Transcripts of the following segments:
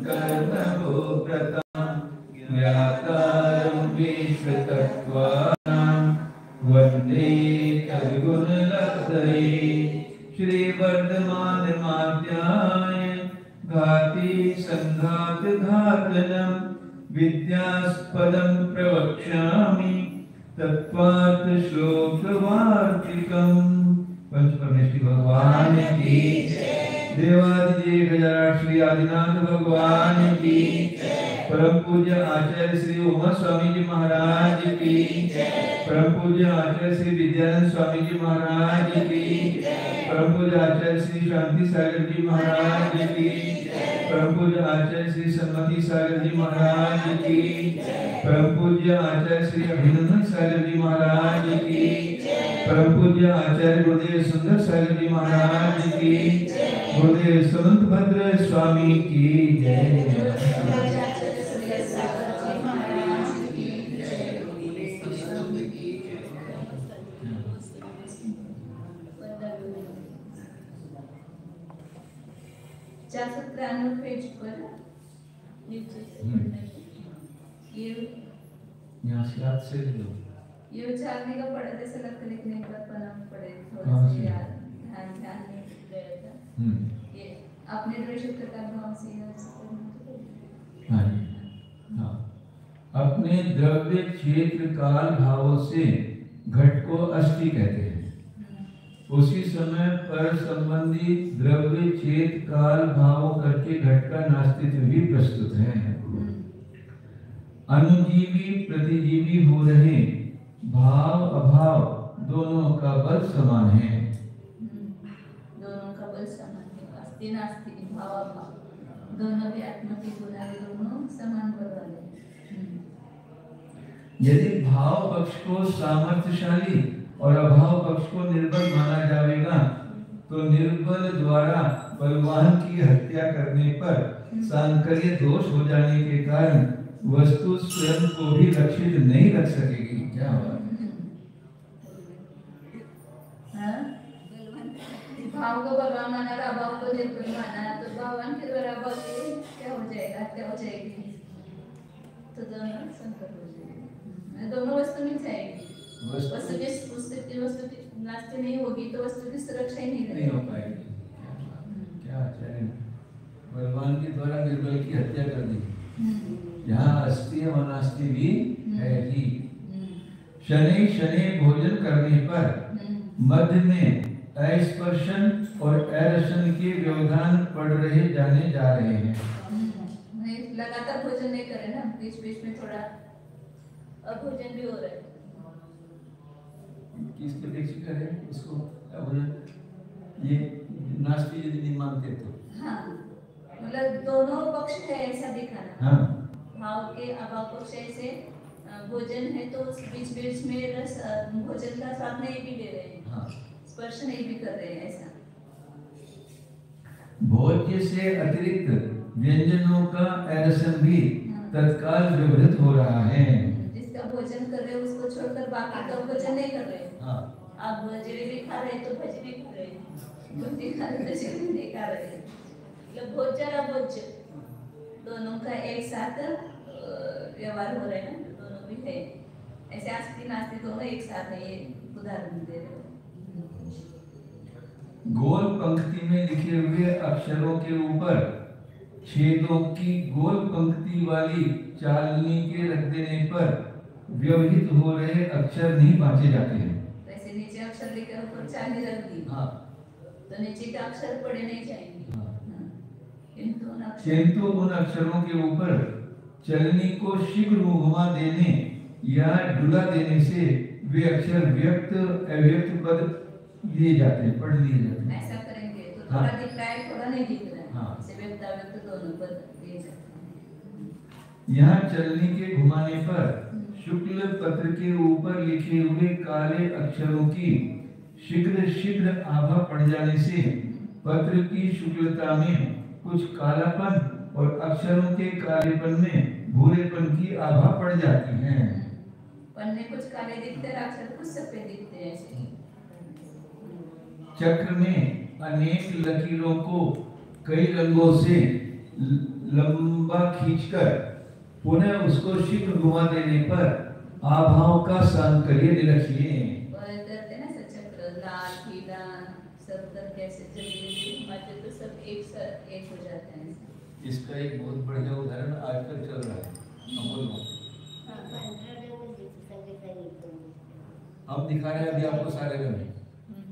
कर्मभूव्रतं व्यातारं विश्वतत्त्वानां वन्दे तद्गुणलब्धये श्रीवर्धमानमाद्याय घाति संघातघातनं विद्यास्पदं प्रवक्ष्यामि तत्त्वात् श्लोकवार्तिकम्। पंचपरमेश्वरी भगवान की देवादिदेव गजानन श्री आदिनाथ भगवान की परम पूज्य आचार्य श्री उमा स्वामी जी महाराज की परम पूज्य आचार्य श्री विद्यानंद स्वामी जी महाराज की परम पूज्य आचार्य श्री शांति सागर जी महाराज की परम पूज्य आचार्य श्री सम्मति सागर जी महाराज की परम पूज्य आचार्य श्री अभिनंदन सागर जी महाराज की परम पूज्य आचार्य गुरुदेव सुंदर सागर जी महाराज की गुरुदेव समंत भद्र स्वामी की जय। पेज पर यहाँ से याद से लो ये उच्चारने का पड़ा जैसे लगता लिखने का पढ़ना पड़े थोड़ा सा याद ध्यान नहीं गया था। ये अपने दृष्टि का भाव से हाँ अपने द्रव्य क्षेत्र काल भावों से घट को अष्टि कहते हैं। उसी समय पर संबंधी द्रव्य क्षेत्र काल भावों करके घट का नास्तित्व भी प्रस्तुत है। अनुजीवी प्रतिजीवी हो रहे भाव अभाव दोनों का बल समान है। दोनों का बल समान है। अस्थि नास्ति भाव अभाव दोनों भी आत्मा के गुणादि दोनों समान बल वाले। यदि भाव पक्ष को सामर्थ्यशाली और अभाव पक्ष को निर्बल माना जाएगा तो निर्बल द्वारा बलवान की हत्या करने पर सांकर्य दोष हो जाने के कारण वस्तु स्वयं को भी रक्षित नहीं रख सकेगी। क्या हुआ? भाव को बलवान माना और अभाव को निर्बल माना तो भगवान के द्वारा अभाव की क्या हो जाएगा? हत्या हो जाएगी तो दोनों संकट हो जाएगी। दोनों वस्तु मिल जाएगी। वस्तु की नास्ति नहीं होगी तो वस्तु की सुरक्षा ही नहीं हो पाएगी। क्या आचार्य बलवान के द्वारा निर्बल की हत्या कर दी। यहाँ अस्थि और अनास्थि भी है ही। शनि शनि भोजन करने पर मध्य में अस्पर्शन और अरसन के व्यवधान पड़ रहे जाने जा रहे हैं। लगातार भोजन नहीं करे ना, बीच बीच में थोड़ा अभोजन भी हो रहा है। किसके अपेक्षा करें उसको अभोजन? ये नास्ति यदि नहीं मानते तो हाँ मतलब दोनों पक्ष है ऐसा दिखाना। हाँ भाव के अभाव पक्ष ऐसे भोजन है तो बीच बीच में रस भोजन का स्वाद नहीं भी ले रहे हैं। हाँ स्पर्श नहीं भी कर रहे हैं ऐसा। भोज्य से अतिरिक्त व्यंजनों का अरसन भी तत्काल व्यवहित हो रहा है। जिसका भोजन कर रहे हैं उसको छोड़कर बाकी का भोजन नहीं कर रहे हैं। हाँ आप जलेबी खा रहे हैं तो भजी भी खा रहे हैं, बुंदी खा रहे हैं तो जलेबी नहीं खा रहे हैं। मतलब भोज्य और अभोज्य दोनों का एक साथ व्यवहार हो रहा है ना, दोनों भी है। ऐसे आस्ति नास्ति दोनों एक साथ है। ये उदाहरण दे रहे हो। गोल पंक्ति में लिखे हुए अक्षरों के ऊपर छेदों की गोल पंक्ति वाली चालनी के रख देने पर व्यवहित हो रहे अक्षर नहीं बांटे जाते हैं। वैसे नीचे अक्षर लिखे ऊपर चालनी रख दी। हाँ तो नीचे के अक्षर पढ़े नहीं जाएंगे। हाँ। किंतु उन अक्षरों के ऊपर चलनी को शीघ्र घुमा देने या डुला देने से वे अक्षर व्यक्त अव्यक्त पद लिए जाते हैं, पढ़ लिए जाते हैं। ऐसा करेंगे तो थोड़ा दिख रहा है, थोड़ा नहीं दिख रहा है। हाँ। इसे व्यक्त अव्यक्त दोनों पद लिए जाते हैं। यहाँ चलनी के घुमाने पर शुक्ल पत्र के ऊपर लिखे हुए काले अक्षरों की शीघ्र शीघ्र आभा पड़ जाने से पत्र की शुक्लता में कुछ कालापन और अक्षरों के कालेपन में भूरेपन की आभा पड़ जाती है। पन्ने कुछ काले दिखते हैं, अक्षर कुछ सफेद दिखते हैं। चक्र में अनेक लकीरों को कई रंगों से लंबा खींचकर पुनः उसको शीघ्र घुमा देने पर आभाओं का सांकर्य रखिए। करते ना चक्र लाल पीला सब करके ऐसे चलिए तो सब एक साथ एक हो जाते हैं। इसका एक बहुत बढ़िया उदाहरण आजकल चल रहा है। हम दिखा रहे हैं अभी आपको सारे में।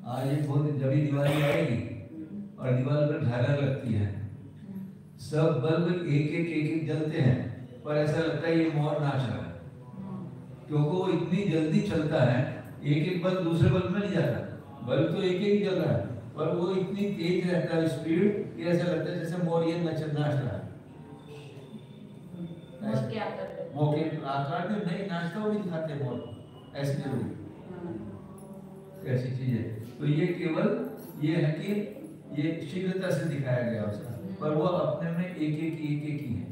आज एक बहुत जबी दिवाली आएगी और दीवार पर झालर लगती है, सब बल्ब एक जलते हैं, पर ऐसा लगता है ये मोर नाच रहा है, क्योंकि वो इतनी जल्दी चलता है। एक बल्ब दूसरे बल्ब में नहीं जाता, बल्ब तो एक जल रहा है, पर वो इतनी तेज रहता है स्पीड कि ऐसा लगता है जैसे मोर ये नाच रहा है। क्या कर रहे हैं? मोके आकार में नहीं नाचता, वो नहीं दिखाते मोर, ऐसी जरूरी कैसी चीज है। तो ये केवल ये है कि ये शीघ्रता से दिखाया गया उसका, पर वो अपने में एक ही है।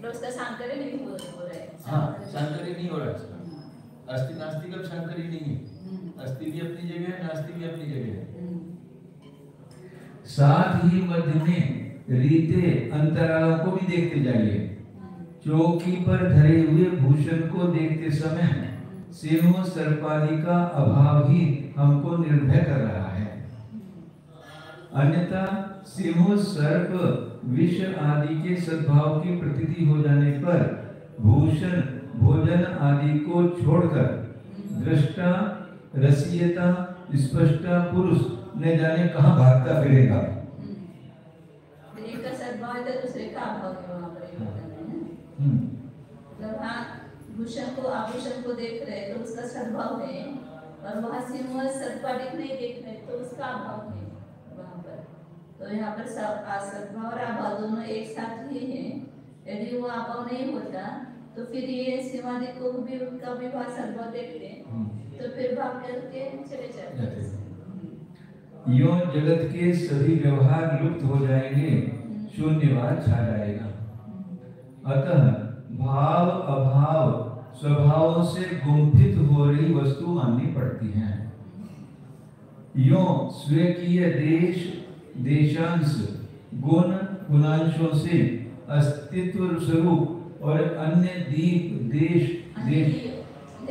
उसका सांकर्य नहीं हो रहा है। हाँ, सांकर्य नहीं हो रहा है। अस्थि नास्ति का सांकर्य नहीं है। अस्थि भी अपनी जगह है, नास्ति भी अपनी जगह है। साथ ही मध्य में रीते अंतरालों को भी देखते जाइए। चौकी पर धरे हुए भूषण को देखते समय सिंह सर्पादि का अभाव ही हमको निर्भय कर रहा है। अन्यथा सिंह सर्प विष आदि के सद्भाव की प्रतीति हो जाने पर भूषण भोजन आदि को छोड़कर दृष्टा रसीयता स्पष्टा पुरुष न जाने कहाँ भागता फिरेगा। एक का सद्भाव है, दूसरे का अभाव है। वहाँ पर मतलब हाँ, भूषण को आभूषण को देख रहे तो उसका सद्भाव है, और वहाँ सिंह सर्पादिक नहीं देख रहे तो उसका अभाव है वहाँ पर। तो यहाँ पर सद्भाव और अभाव दोनों एक साथ ही है। यदि वो अभाव नहीं होता तो फिर ये सिंहादि को भी उनका भी वहाँ सद्भाव देखते तो फिर भाग करके चले जाते। यों जगत के सभी व्यवहार लुप्त हो जाएंगे, शून्यवाद छा जाएगा। अतः भाव अभाव स्वभावों से गुंफित हो रही वस्तु माननी पड़ती हैं। यों स्वीकीय देश देशांश गुण गुणांशों से अस्तित्व स्वरूप और अन्य दीप देश देश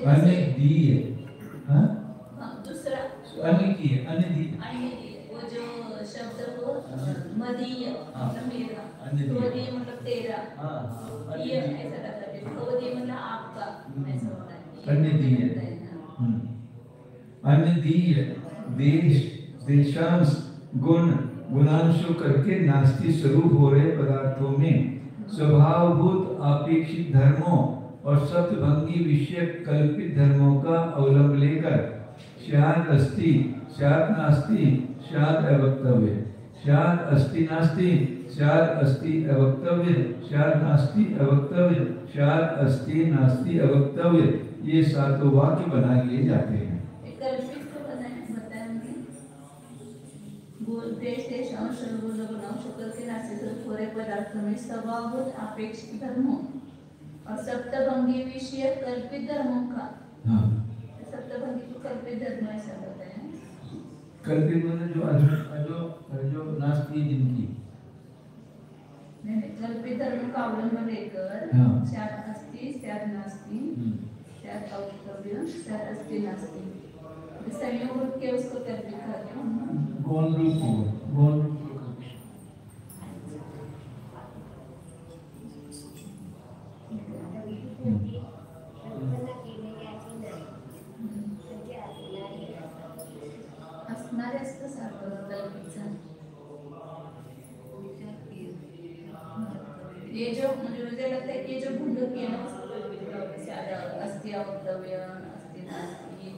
अन्य दीय दूसरा अन्य की है अन्य दी वो जो शब्द को मदीय मेरा मतलब तेरा ये ऐसा लगता है। मतलब आपका ऐसा होता है। अन्य दीय अन्य दीय देश देशांश गुण गुणांशों करके नास्ति स्वरूप हो रहे पदार्थों में स्वभावभूत अपेक्षित धर्मों और सप्तभंगी विषय कल्पित धर्मों का अवलंब लेकर स्यात् अस्ति स्यात् नास्ति स्यात् अवक्तव्य स्यात् अस्ति नास्ति स्यात् अस्ति अवक्तव्य स्यात् नास्ति अवक्तव्य स्यात् अस्ति नास्ति अवक्तव्य, ये सातों वाक्य बना लिए जाते हैं। देश देशांश गुण गुणांश करके नास्ति स्वरूप हो रहे पदार्थों में स्वभावभूत अपेक्षित धर्मों और सप्तभंगी विषय कल्पित धर्मों का। सप्तभंगी को कल्पित धर्म ऐसा होता है। कल्पित मतलब जो नास्ति जिनकी कल्पित धर्म का अवलंबन लेकर स्यात् अस्ति स्यात् नास्ति स्यात् अवक्तव्य स्यात् अस्ति नास्ति संयोग के उसको कल्पित करते हैं। गौण रूप असणारे असतं सारखं कल्पितचं। ये जो मुझे लगता है कि ये जो भूल किया ना उसको कल्पित करोगे ज़्यादा अस्ति अवक्तव्य अस्ति नास्ति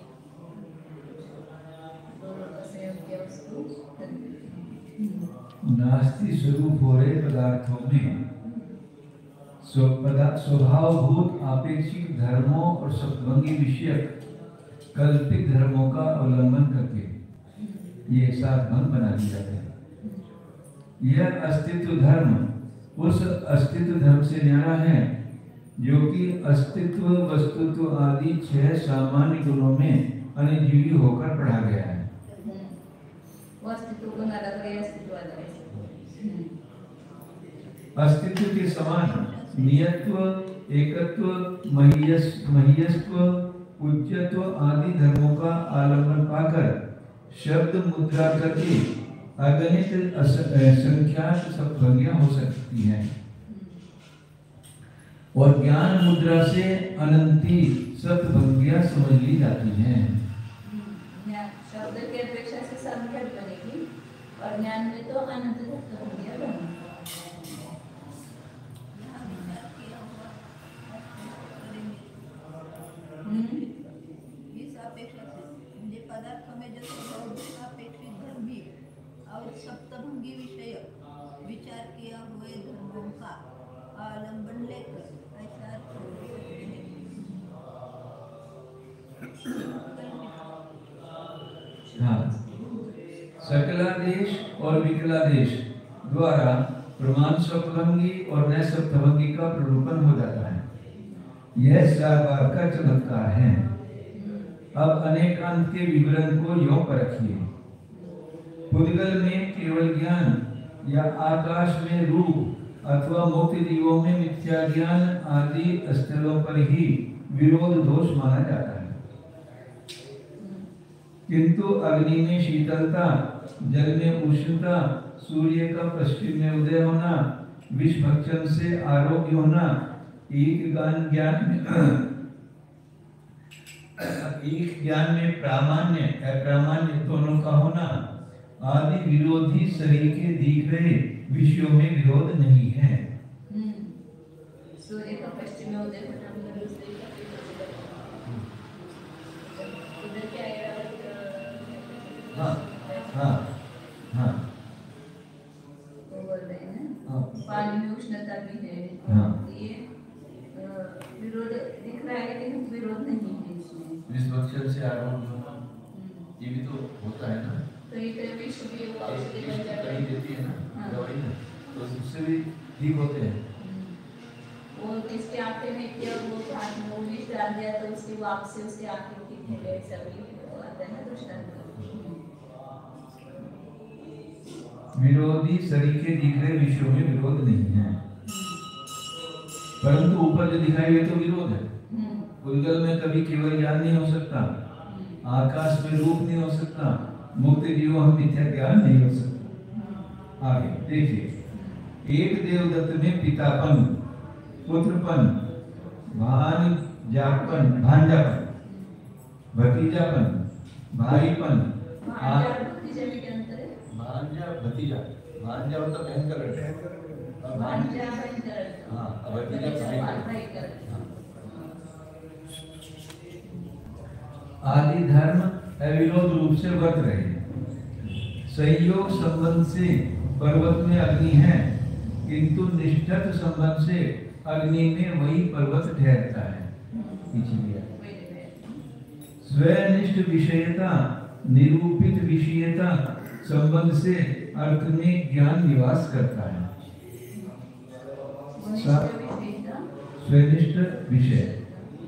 नास्ति स्वरूप हो रहे पदार्थों में स्वभावभूत अपेक्षित धर्मों और सप्तभंगी विषय कल्पित धर्मों का अवलंबन करके ये सात भंग बना दिए जाते हैं। यह अस्तित्व धर्म उस अस्तित्व धर्म से न्यारा है जो कि अस्तित्व वस्तुत्व आदि 6 सामान्य गुणों में अनुजीवी होकर पढ़ा गया है। अस्तित्व के समान नियत्व, एकत्व, महीयस्व, पूज्यत्व आदि धर्मों का आलंबन पाकर शब्द मुद्रा करके अगणित संख्यात सप्तभंगियां हो सकती हैं और ज्ञान मुद्रा से अनंती सप्तभंगियां समझ ली जाती हैं। शब्द की अपेक्षा से संख्यात बनेगी और ज्ञान में तो अनंत सप्तभंगियां बनेगी। इस अपेक्षा से म्हणजे पदार्थ में जो भौतिक अपेक्षित धर्मी और सप्तभंगी विषय विचार किया हुए धर्मों का आलंबन लेकर ऐसा हाँ, सकलादेश और विकलादेश द्वारा प्रमाण सप्तभंगी और नए सप्तभंगी का प्ररूपण हो जाता है। यह सारवार का चमत्कार है। अब अनेकांत के विवरण को यों परखिए। पुद्गल में केवल ज्ञान या आकाश में रूप अथवा मुक्ति जीवों में मिथ्या ज्ञान आदि स्थलों पर ही विरोध दोष माना जाता है, किंतु अग्नि में शीतलता, जल में उष्णता, सूर्य का पश्चिम में उदय होना, विष भक्षण से आरोग्य होना, एक ज्ञान में प्रामाण्य अप्रामाण्य दोनों का होना आदि विरोधी शरीर के दिख रहे विषयों में विरोध नहीं है। सूर्य का पश्चिम में उदय होना उधर क्या आएगा? हाँ हाँ हाँ, वो बोल रहे हैं ना, हाँ। पानी में उष्णता भी है। हाँ। ये विरोध दिख रहा है लेकिन विरोध नहीं है इसमें। विष भक्षण से आरोग्य होना ये भी तो होता है ना। तो ये विष भी औषधि बन जाता कहीं देती है ना हाँ। दवाई ना, तो उससे भी ठीक होते हैं। वो इसके आंखें में किया वो हाथ में वो विष डाल दिया तो उसकी वाप से उसकी आंखें ठीक हो गए, सभी आता है ना दृष्टांत। विरोधी शरीर के दिख रहे विषयों में विरोध नहीं है, परंतु ऊपर जो दिखाई हुए तो विरोध है। पुद्गल में कभी केवल ज्ञान नहीं हो सकता, आकाश में रूप नहीं हो सकता, मुक्त जीवों में मिथ्या ज्ञान नहीं हो सकता। आगे देखिए, एक देवदत्त में पितापन, पुत्रपन, भांजापन, भतीजापन, भाईपन, भतीजा, भांजा मतलब बहन का लड़का, हाँ, भतीजा भाई का, आदि धर्म अविरोध रूप से वर्त रहे। संयोग संबंध से पर्वत में अग्नि है, किंतु निष्ठत संबंध से अग्नि में वही पर्वत ठहरता है। स्वनिष्ठ विषयता, निरूपित विषयता संबंध से अर्थ में ज्ञान निवास करता है। स्वनिष्ठ विषय,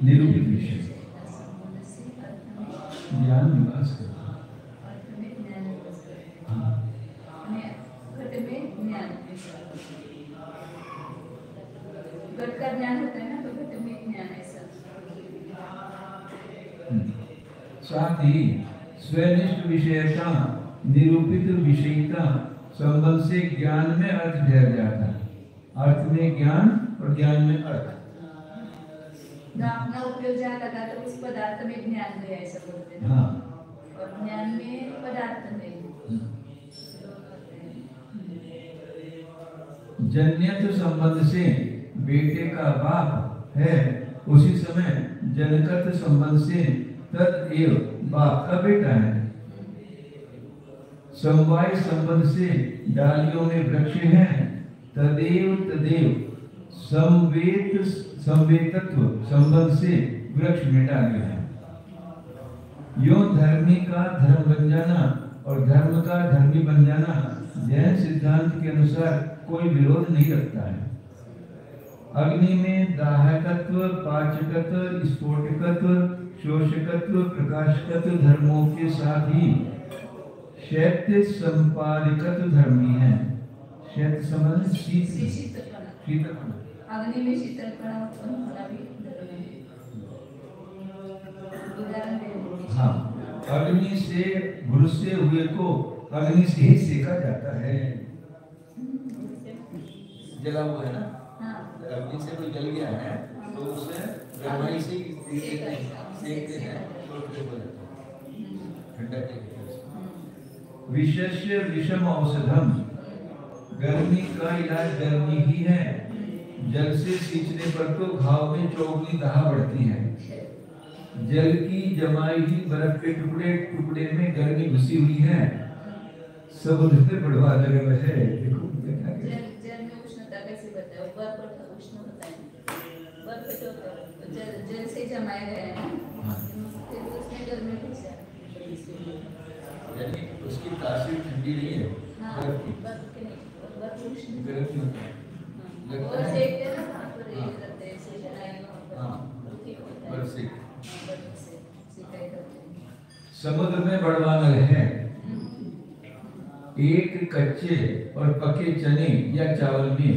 निरूपित विषय ज्ञान निवास करता है। हाँ। घट का ज्ञान होता है ना, तो घट में ज्ञान है सब। साथ ही स्वनिष्ठ विषयता, निरूपित विषयता संबंध से ज्ञान में अर्थ ठहर जाता है। अर्थ में ज्ञान और ज्ञान में अर्थ। अपना उपयोग जहाँ लगा तो उस पदार्थ में ज्ञान गया ऐसा बोलते हैं। हाँ। और ज्ञान में पदार्थ में जन्यत्व संबंध से बेटे का बाप है, उसी समय जनकत्व संबंध से तदेव बाप का बेटा है। समवाय संबंध से डालियों में वृक्ष है, तदेव संवेतत्व संबंध से वृक्ष में डालियां है। यो धर्मी का धर्म बन जाना और धर्म का धर्मी बन जाना जैन सिद्धांत के अनुसार कोई विरोध नहीं रखता है। अग्नि में दाहकत्व, पाचकत्व, स्फोटकत्व, शोषकत्व, प्रकाशकत्व धर्मों के साथ ही शैत्य संपादकत्व धर्मी है। शैत संबंध शीत शीतलपना, शीतलपना। अग्नि में शीतलपना उत्पन्न होना भी धर्म है। उदाहरण दे। हाँ, अग्नि से भुरसे हुए को अग्नि से ही सेका जाता है। जला हुआ है ना, हाँ, अग्नि से कोई जल गया है तो उसे गरमाई से सेकते हैं तो फिर हो जाता है ठंडा के। विशेष्य विषम औषधम, गर्मी का इलाज गर्मी ही है। जल से सींचने पर तो घाव में चौगुनी दाह बढ़ती है। जल की जमाई हुई बर्फ के टुकड़े टुकड़े में गर्मी घुसी हुई है, समुद्र से बढ़वा लगे हुए है। देखो जल में उष्णता कैसे बढ़ता है? बर्फ पर उष्ण होता है, बर्फ जो जल से जमाया गया है ना, फिर उसमें गर्मी घुस जाती है। यानी उसकी तासीर ठंडी नहीं है, हाँ, बर्फ की बर्फ के नहीं, बर्फ उष्ण गर्म होता है। लगता और है सेकते हैं ना, वहाँ पर ये करते हैं, सेकनाई वहाँ पर। हाँ, तो ठीक होता है। बर्फ से। हाँ, बर्फ से सिकाई करते हैं। समुद्र में बड़वा नल है। एक कच्चे और पके चने या चावल में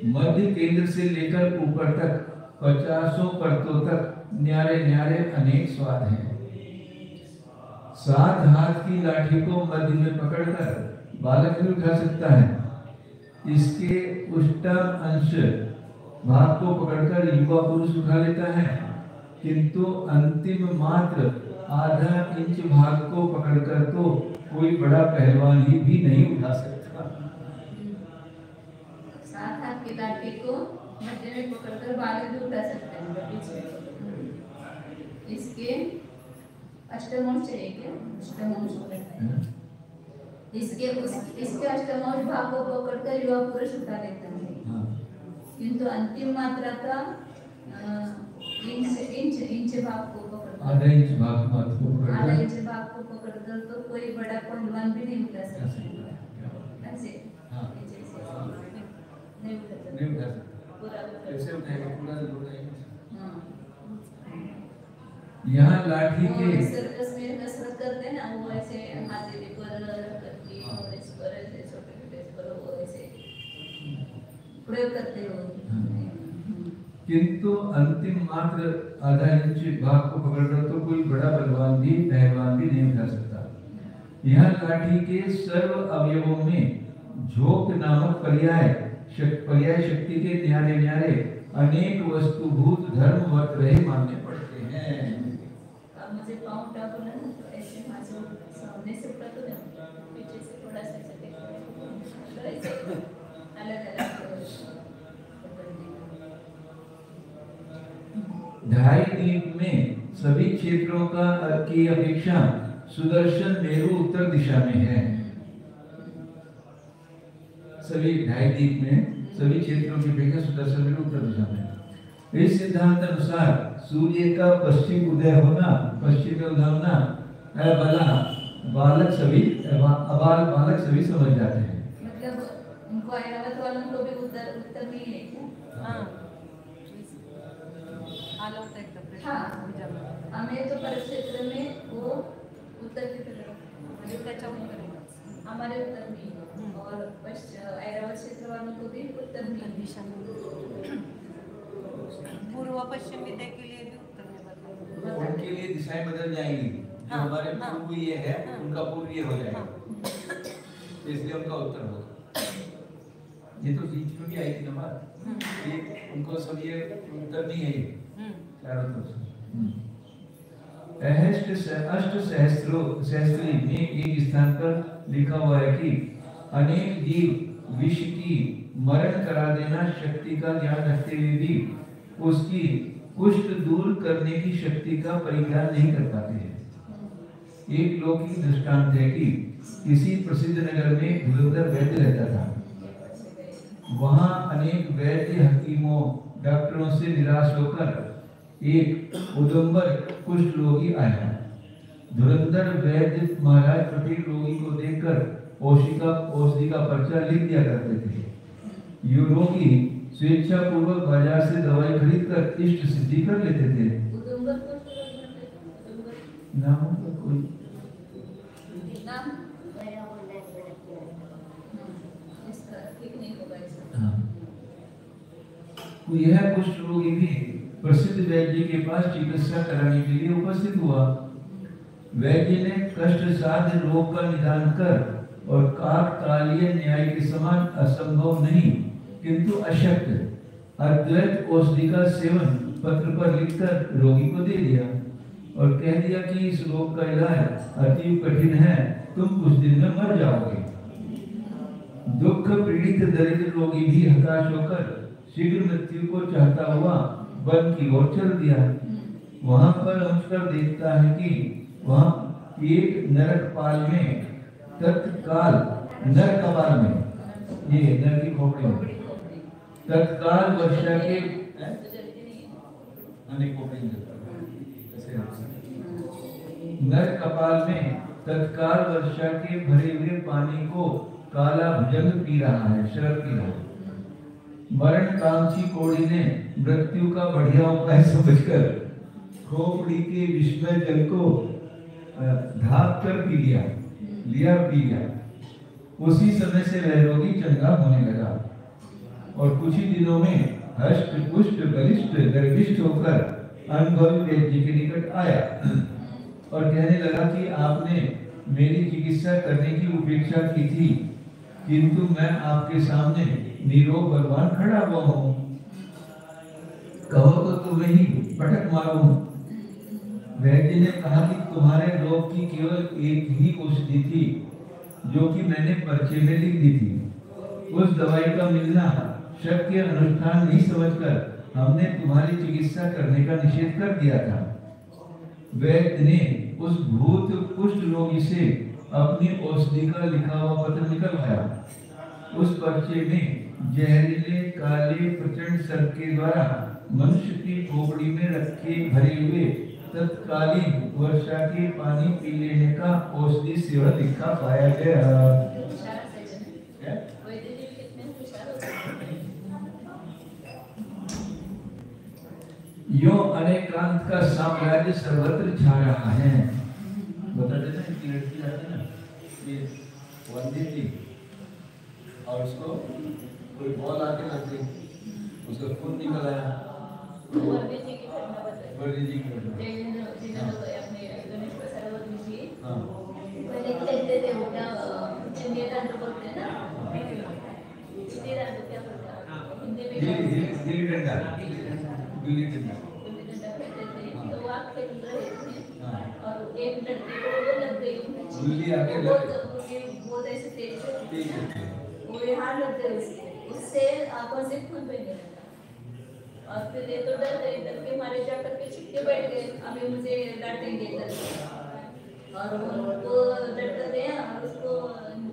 मध्य केंद्र से लेकर ऊपर तक 50 परतों तक न्यारे न्यारे अनेक स्वाद हैं। 7 हाथ की लाठी को मध्य में पकड़कर बालक भी उठा सकता है। इसके उष्टम अंश भाग को पकड़कर युवा पुरुष उठा लेता है, किंतु अंतिम मात्र आधा इंच भाग को पकड़कर तो कोई बड़ा पहलवान ही भी नहीं उठा सकता। 7 हाथ की लाठी को मध्य में पकड़कर बालक भी उठा सकते हैं, बीच में। इसके अष्टमांश चाहिए क्या? अष्टमांश बोलते हैं। इसके अष्टमांश भाग को पकड़कर युवा पुरुष उठा लेता है, किंतु अंतिम मात्रा का इंच भाग को पकड़कर, आधा इंच भाग को आधा पकड़कर इंच भाग को पकड़कर तो कोई बड़ा पहलवान भी नहीं उठा सकता। ऐसे हाँ। नहीं उठा सकता। नहीं उठा सकता। पूरा कैसे उठाएगा? पूरा उठाएगा। हाँ। यहाँ लाठी के वो सर्कस में कसरत करते हैं ना, वो ऐसे हाथी पर करके और इस पर ऐसे छोटे-छोटे पर वो ऐसे प्रयोग करते हो। किंतु अंतिम मात्र आधा इंच भाग को पकड़कर तो कोई बड़ा बलवान भी पहलवान भी नहीं उठा सकता। यह लाठी के सर्व अवयवों में झोंक नामक पर्याय शक्ति के न्यारे न्यारे अनेक वस्तुभूत धर्म वर्त रहे मानने पड़ते हैं। अब मुझे पाँव उठा बोला ना, तो ऐसे हाथ से सामने से उठा तो नहीं, पीछे से थोड़ा सा ऐसे अलग-अलग ढाई द्वीप में सभी क्षेत्रों की अपेक्षा सुदर्शन मेरु उत्तर दिशा में है। सभी ढाई द्वीप में सभी क्षेत्रों की अपेक्षा सुदर्शन मेरु उत्तर दिशा में है। इस सिद्धांत अनुसार सूर्य का पश्चिम उदय होना, पश्चिम में उदय होना बालक सभी समझ जाते हैं। मतलब उनको ऐरावत वालों को भी उत्तर नहीं है क्या? हाँ, हाँ, हमें तो परिक्षेत्र में वो उत्तर की तरफ, हमारे उत्तर में, और ऐरावत क्षेत्र वालों को भी उत्तर में दिशा में पूर्व पश्चिम विद्या के लिए भी उत्तर में बताया। उनके लिए दिशाएं बदल जाएंगी। जो हाँ, हमारे हाँ, पूर्व ये है, हाँ, उनका पूर्व ये हो जाएगा, इसलिए उनका उत्तर होगा। ये तो बीच में भी आई थी ना बात, ये उनको सब ये उत्तर नहीं है, ये चारों तरफ से। अष्ट सहस्त्री में एक स्थान पर लिखा हुआ है कि अनेक जीव विष की मरण करा देना शक्ति का ज्ञान रखते हुए भी उसकी कुष्ठ दूर करने की शक्ति का परिज्ञान नहीं कर पाते हैं। एक लौकिक दृष्टांत है कि किसी प्रसिद्ध नगर में धुरंधर वैद्य रहता था। वहां अनेक वैद्य हकीमों डॉक्टरों से निराश होकर एक उदम्बर कुष्ठ रोगी आया। धुरंधर वैद्य महाराज प्रत्येक रोगी को देखकर औषधि का पर्चा लिख दिया करते थे। ये रोगी स्वेच्छा पूर्वक बाजार से दवाई खरीद कर इष्ट सिद्धि कर लेते थे। नामों का कोई नाम इसका तो यह कुष्ठ रोगी भी प्रसिद्ध वैद्य के पास चिकित्सा कराने के लिए उपस्थित हुआ। वैद्य ने कष्ट साध्य रोग का निदान कर और काकतालीय न्याय के समान असंभव नहीं किंतु अशक्य अद्वैत औषधि का सेवन पत्र पर लिखकर रोगी को दे दिया और कह दिया कि इस रोग का इलाज अति कठिन है, तुम कुछ दिन में मर जाओगे। दुख पीड़ित दरिद्र रोगी भी हताश होकर शीघ्र मृत्यु को चाहता हुआ वन की ओर चल दिया। वहां पर पहुंचकर देखता है कि वहां एक नरकपाल में तत्काल नरकपाल में ये नर की खोपड़ी में तत्काल वर्षा के नर कपाल में तत्काल वर्षा के भरे हुए पानी को काला भुजंग पी रहा है, शरब पी रहा है। मरण कांक्षी कोड़ी ने मृत्यु का बढ़िया उपाय समझकर खोपड़ी के विस्मय जल को ढाक कर पी लिया। उसी समय से वह रोगी चंगा होने लगा और कुछ ही दिनों में हष्ट पुष्ट बलिष्ठ गर्विष्ठ होकर अनुभवी वैद्य के निकट आया और कहने लगा कि आपने मेरी चिकित्सा करने की उपेक्षा की थी, किंतु मैं आपके सामने निरोग बलवान खड़ा हुआ हूँ। कहो तो तुम्हें ही पटक मारूं। वैद्य ने कहा कि तुम्हारे रोग की केवल एक ही औषधि थी जो कि मैंने पर्चे में लिख दी थी। उस दवाई का मिलना शक्य अनुष्ठान नहीं समझकर हमने तुम्हारी चिकित्सा करने का निषेध कर दिया था। वैद्य ने उस भूत कुष्ठ रोगी से अपनी औषधि का लिखा हुआ पत्र निकलवाया। उस पर्चे में जहरीले काले प्रचंड सर्प के द्वारा मनुष्य की खोपड़ी में रखे भरे हुए तत्कालीन वर्षा के पानी पी लेने का औषधि सेवन लिखा पाया गया। यो अनेकांत का साम्राज्य सर्वत्र छा रहा है। बताते थे कि लड़की आती है ना, ये वंदी थी और उसको कोई बॉल आके लग गई, उसका खून निकल आया। वर्दी जी की घटना बताई। वर्दी जी की घटना। अपने गणेश प्रसाद वर्दी जी। हाँ। पहले कहते थे वो क्या चिंदिया डांडू बोलते हैं ना, चिंदिया डांडू क्या बोलते हैं हिंदी में? गिल्ली डंडा। गिल्ली डंडा कहते थे। तो वो आप खेल रहे थे और एक लड़की को वो लग गई, गुल्ली आके लग बहुत ऐसे तेज थे, वो यहाँ लग गई, उससे आंखों से खून बहने लगा और फिर ये तो डर के मारे जा करके छिपके बैठ गए, अभी मुझे डांटेंगे करके। और वो डर गया और उसको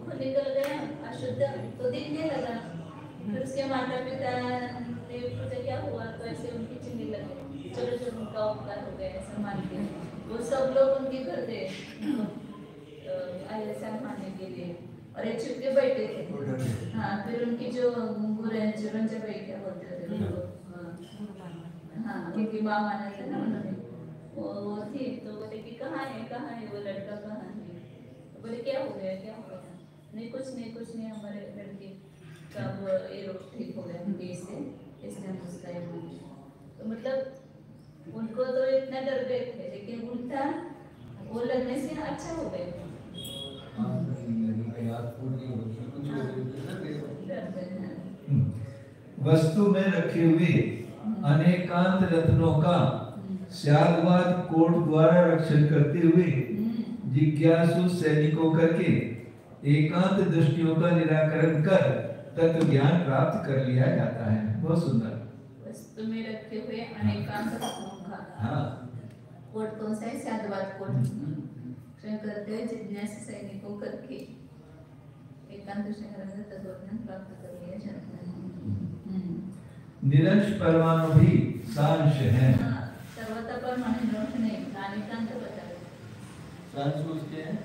खून निकल गया अशुद्ध, तो दिखने लगा। फिर उसके माता पिता ने पूछा क्या हुआ, तो ऐसे उनकी चिन्ह लगे, चलो चलो उनका उपकार हो गया ऐसा मान के वो सब लोग उनके घर गए ऐसा मानने के लिए और एक छिपके बैठे थे। हाँ, फिर उनकी जो गुरु है चिरंजा भाई क्या बोलते थे उनको, हाँ क्योंकि माँ माना था ना उन्होंने, वो थी तो बोले कि कहाँ है वो लड़का कहाँ है, तो बोले क्या हो गया। नहीं कुछ नहीं हमारे लड़के का वो ये रोग ठीक हो गया मुझे से, इसने हम उसका ये माना। तो मतलब उनको तो इतना डर गए थे, लेकिन उल्टा वो लगने से अच्छा हो गए। वस्तु में रखे हुए अनेकांत रत्नों का स्यागवाद कोट द्वारा रक्षण करते हुए जिज्ञासु सैनिकों करके एकांत दृष्टियों का निराकरण कर तत्व ज्ञान प्राप्त कर लिया जाता है। बहुत सुंदर। वस्तु में रखे हुए अनेकांत रत्नों का, हाँ, कोट कौन सा है? स्यागवाद कोट करते हुए जिज्ञासु सैनिकों करके एकांत दृष्टि तत्व ज्ञान प्राप्त कर लिया जाता है। निरंश परमाणु भी सांश है। सर्वथा परमाणु निरंश नहीं, अनेकांत बता रहे। सांश उसके हैं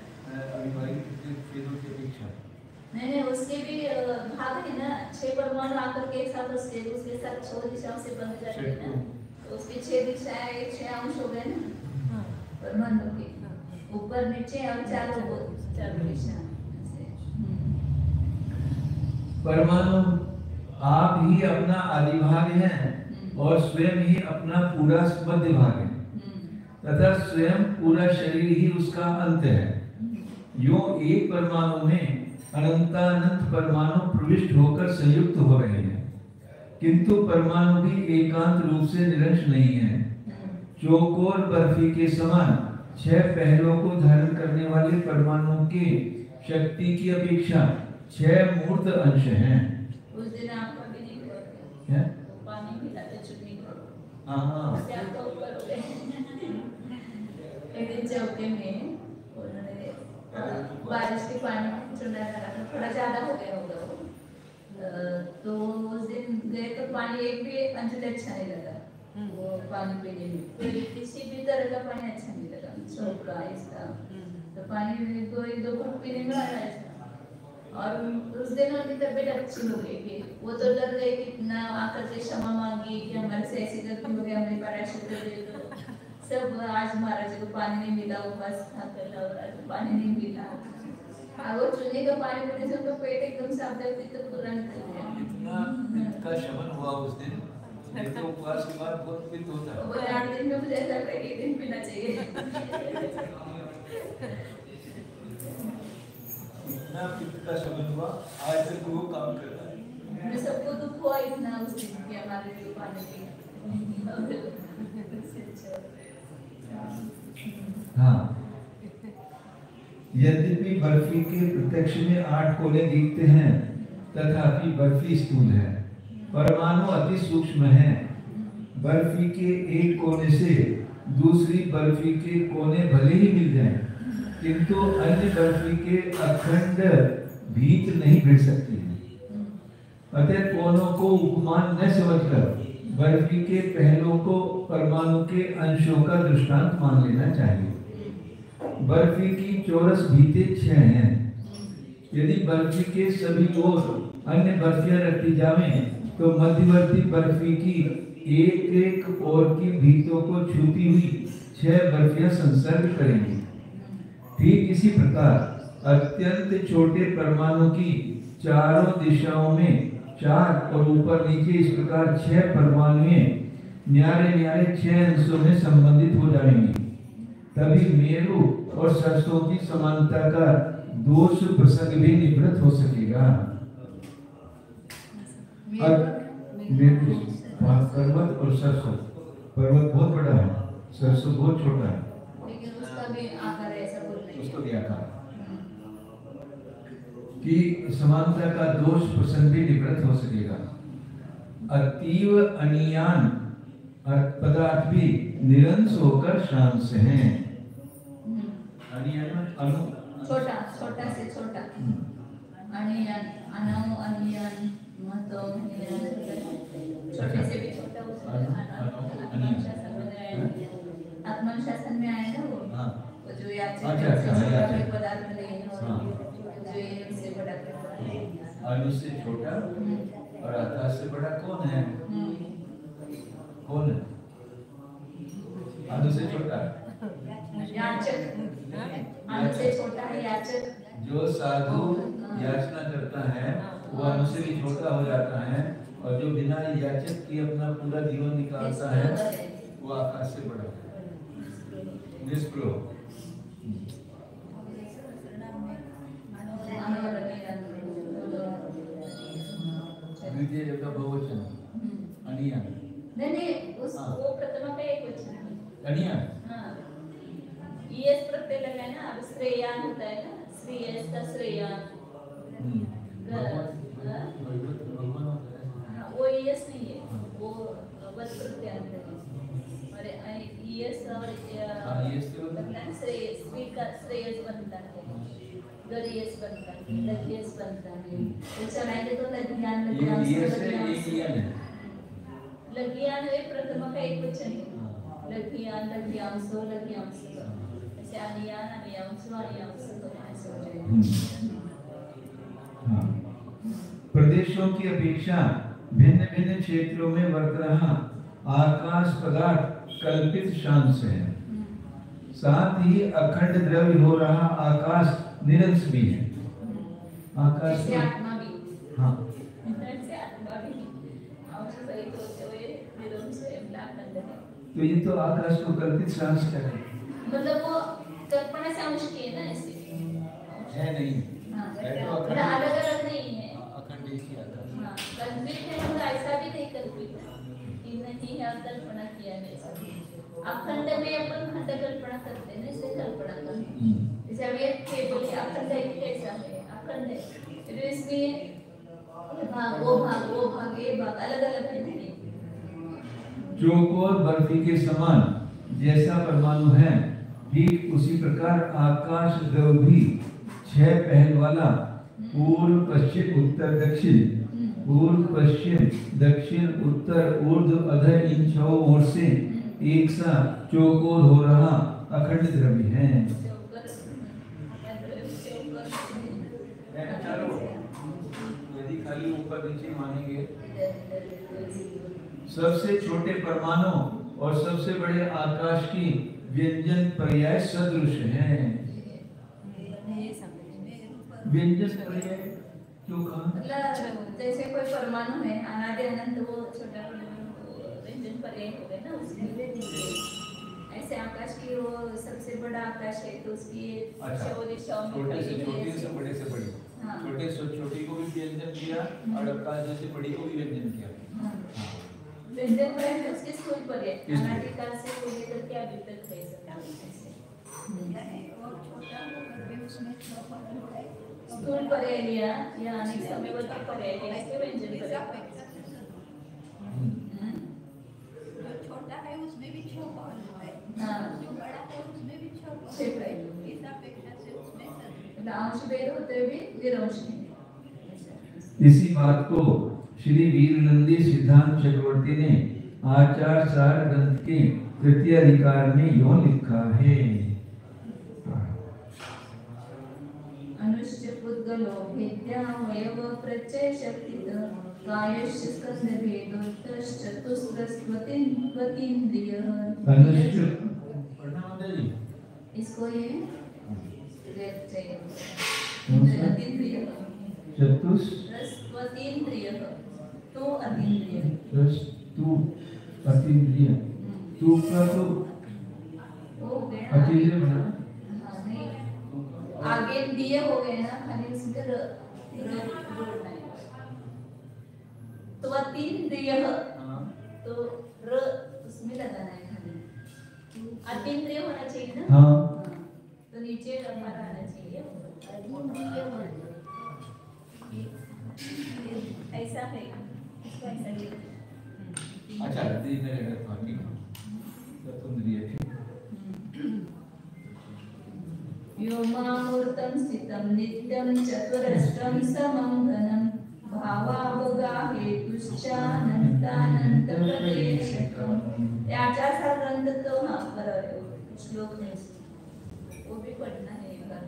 नहीं उसके भी भाग है ना, 6 परमाणु आकर के एक साथ उसके साथ 6 दिशाओं से बन जाते हैं ना, तो उसकी 6 दिशाएं 6 अंश हो गए ना परमाणु के, ऊपर नीचे और चारों दिशा। परमाणु आप ही अपना आदि भाग हैं और स्वयं ही अपना पूरा मध्य भाग है तथा स्वयं पूरा शरीर ही उसका अंत है। यो एक परमाणु में अनंतानंत परमाणु प्रविष्ट होकर संयुक्त हो रहे हैं, किंतु परमाणु भी एकांत रूप से निरंश नहीं है। चौकोर बर्फी के समान 6 पहलों को धारण करने वाले परमाणुओं के शक्ति की अपेक्षा 6 मूर्त अंश हैं। उस दिन आपका भी नहीं हुआ क्या? पानी मिलाते चुन्नी करो। हाँ उससे आपका ऊपर हो गए। एक दिन चौके में उन्होंने बारिश के पानी चुना डाला था, थोड़ा ज्यादा हो गया होगा वो। तो उस दिन गए तो पानी एक भी अंजलि अच्छा नहीं लगा वो पानी पीने में, कोई किसी भी तरह का पानी अच्छा नहीं लगा, सूप का इसका। तो पानी को 1-2 घूंट पीने में आया ऐसा। और उस दिन उनकी तबीयत अच्छी हो गई थी, वो तो डर गए कि इतना आकर के क्षमा मांगी कि हमारे से ऐसी गलती हो गई, हमारी पराशर कर दी। तो सब आज महाराज को पानी नहीं मिला, उपवास था कर और आज पानी नहीं मिला। वो चुन्नी का पानी पीने से उनका पेट एकदम साफ था, तो पूरा निकल गया। का शमन हुआ उस दिन। नहीं तो उपवास के बाद बहुत पित्त होता है। वो 8 दिन में मुझे ऐसा लगता है कि 1 दिन पीना चाहिए। इतना पित्त का शमन हुआ, आज तक वो काम कर रहा है। हमें सबको दुख हुआ इतना उस दिन कि हमारे लिए पानी पी। हाँ, यद्यपि बर्फी के प्रत्यक्ष में 8 कोने दिखते हैं, तथापि बर्फी स्थूल है, परमाणु अति सूक्ष्म है। बर्फी के एक कोने से दूसरी बर्फी के कोने भले ही मिल जाएं, किंतु अन्य बर्फी के अखंड भीत नहीं भिड़ सकती है। अतः कोनों को उपमान न समझकर बर्फी के पहलों को परमाणु के अंशों का दृष्टांत मान लेना चाहिए। बर्फी की चौरस भीतें 6 हैं। यदि बर्फी के सभी ओर अन्य बर्फियां रखी जावें, तो मध्यवर्ती बर्फी की एक ओर की भीतों को छूती हुई 6 बर्फियां संसर्ग करेंगी। ठीक इसी प्रकार अत्यंत छोटे परमाणु की चारों दिशाओं में 4 और ऊपर नीचे इस प्रकार 6 परमाणुएं न्यारे न्यारे 6 अंशों में संबंधित हो जाएंगी। तभी मेरु और सरसों की समानता का दोष प्रसंग भी निवृत्त हो सकेगा। मेरु पर्वत और सरसों, पर्वत बहुत बड़ा है, सरसों बहुत छोटा है, लेकिन उसका भी आकार ऐसा बोल रही है। उसको भी आकार कि समानता का दोष प्रसंग भी निवृत्त हो सकेगा। अतीव अनियान पदार्थ भी निरंश होकर शांत से हैं। अनियान अणु, छोटा छोटा से छोटा, अनियान अनु अनियान महतो छोटे से भी छोटा, उसमें आत्मशासन में आया, आत्मशासन में आया ना वो। वो जो याद पदार्थ नहीं जो ये से बड़ा अणु से छोटा और आकाश से बड़ा कौन है? कौन है? अणु से छोटा याचक, अणु से छोटा है याचक। जो साधु याचना करता है वो अणु से भी छोटा हो जाता है, और जो बिना याचक की अपना पूरा जीवन निकालता है वो आकाश से बड़ा है। निष्प्रभ द्वितीय जब का बहुवचन अनियान, नहीं उस वो प्रथमा का एक वचन है अनियान। हाँ, ईएस प्रत्यय लगा है ना, अब श्रेयान होता है ना, श्रेयस का श्रेयान। वो ईएस नहीं है, वो वच प्रत्यांत है। और ईएस और बनता है श्रेयस, स्वी का श्रेयस बनता है, गरियस बनता है, लगियस बनता है। तो चलाएंगे तो लगियान लगियान लगियान एक प्रथमा का एक वचन है, लगियान लगियांसो लगियांसो, ऐसे अनियान अनियांसो अनियांसो तो ऐसे हो जाएगा। प्रदेशों की अपेक्षा भिन्न भिन्न क्षेत्रों में वर्त रहा आकाश पदार्थ कल्पित शांत है, साथ ही अखंड द्रव्य हो रहा आकाश निरंश भी है। आकाश से आत्मा भी, हाँ से आत्मा भी अखंडित होते हुए निरंश स्वयं अखंड है। तो ये तो आकाश को कल्पित सांस है, मतलब वो कल्पना से अंश की है ना ऐसे। है नहीं, हाँ, है तो मतलब अखंड, अलग अलग नहीं है। अखंडित ही आकाश। हाँ, कल्पित है मतलब ऐसा भी नहीं कल्पित है कि नहीं है कल्पना किया है ऐसा। अखंड में अपन खंड कल्पना करते हैं ना, इसे कल्पना करते हैं। जैसे अभी एक टेबल है, अखंड है कि कैसा है, अखंड है, फिर इसमें वो भाग ये भाग अलग अलग है। चौकोर बर्फी के समान जैसा परमाणु है, ठीक उसी प्रकार आकाश द्रव भी 6 पहल वाला पूर्व पश्चिम उत्तर दक्षिण, पूर्व पश्चिम दक्षिण उत्तर ऊर्ध्व अधर इन 6 ओर से एक सा चौकोर हो रहा अखंड द्रव्य है। यदि खाली ऊपर नीचे मानेंगे, सबसे छोटे परमाणु और सबसे बड़े आकाश की व्यंजन पर्याय सदृश है। व्यंजन पर्याय क्यों कहा? मतलब जैसे कोई परमाणु है अनादि अनंत, वो छोटा व्यंजन पर्याय हो गया ना, उसमें ऐसे आकाश की वो सबसे बड़ा आकाश है तो उसकी छोटे से छोटे से बड़े से बड़ी, छोटे से छोटी को भी व्यंजन किया और आकाश जैसे बड़ी को भी व्यंजन किया। व्यंजन पर्याय उसके स्थूल पर्याय अनादि काल से लेकर के अभी तक है और छोटा होकर भी उसमें छह है। स्थूल पर्याय लिया या अनेक समयवर्ती पर्याय लिया, इसके व्यंजन पर्याय। जो छोटा है उसमें भी 6 पहलू है, हाँ, जो बड़ा है उसमें भी 6 छह पहलू पहलू। है। इस अपेक्षा से उसमें सदृश अंश भेद होते हुए भी निरंश नहीं। इसी बात को श्री वीरनंदी सिद्धांत चक्रवर्ती ने आचार सार ग्रंथ के तृतीय अधिकार में यों लिखा है। अनुष्य पुद्गलो भेद्यावयव प्रत्यय शक्तित कायस्य स्कंद भेदोत्तश्च चतुस्रस्वतीन्द्रिय। अनुष्य पढ़ना होता है इसको ये चाहिए अतीन्द्रिय चतुस्रस्वतीन्द्रिय तो अतीन्द्रिय तू अतीन्द्रिय तू का तो हो गया अतीन्द्रिय बना। हाँ, नहीं आगे दिए हो गए ना, खाली उसके जोड़ना है तो अतीन्द्रिय तो र उसमें लगाना है खाली, अतीन्द्रिय होना चाहिए ना। हाँ। तो नीचे हमारा आना चाहिए ऐसा है, इसको ऐसा लिखो। अच्छा दिन में रहता है अतीन्द्रिय। व्योमामूर्तं स्थितं नित्यं चतुरस्रं समं घनं भावावगा हेतुश्चानन्तानन्तप्रदेशकम्। ये आचार सार ग्रंथ तो हाँ पर श्लोक है, वो भी पढ़ना है एक बार।